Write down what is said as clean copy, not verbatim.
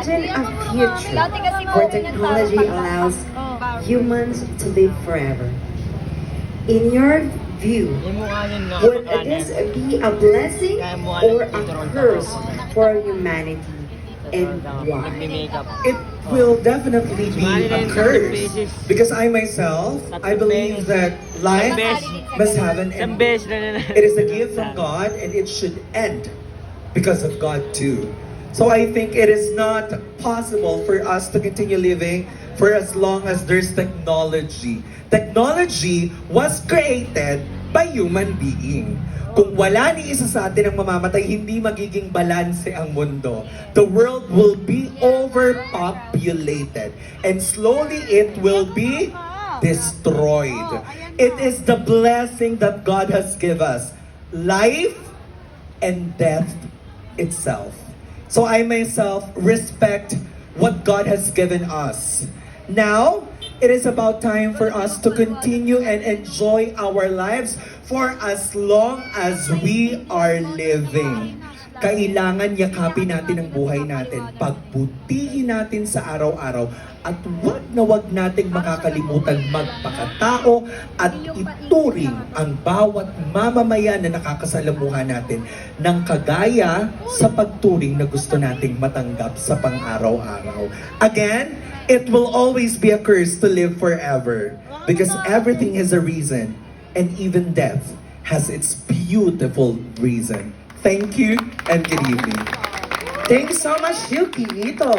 Imagine a future where technology allows humans to live forever. In your view, would this be a blessing or a curse for humanity, and why? It will definitely be a curse because I believe that life must have an end. It is a gift from God and it should end because of God too. So I think it is not possible for us to continue living for as long as there's technology. Technology was created by human being. Kung wala ni isa sa atin ang mamamatay, hindi magiging balanse ang mundo. The world will be overpopulated and slowly it will be destroyed. It is the blessing that God has given us. Life and death itself. So I myself respect what God has given us. Now, it is about time for us to continue and enjoy our lives for as long as we are living. Kailangan yakapin natin ang buhay natin, pagbutihin natin sa araw-araw, at wag nating makakalimutan magpakatao at ituring ang bawat mamamayan na nakakasalamuha natin ng kagaya sa pagturing na gusto nating matanggap sa pang-araw-araw. Again, it will always be a curse to live forever because everything has a reason and even death has its beautiful reason. Thank you and good evening. Thank you so much, Yuki. Ito.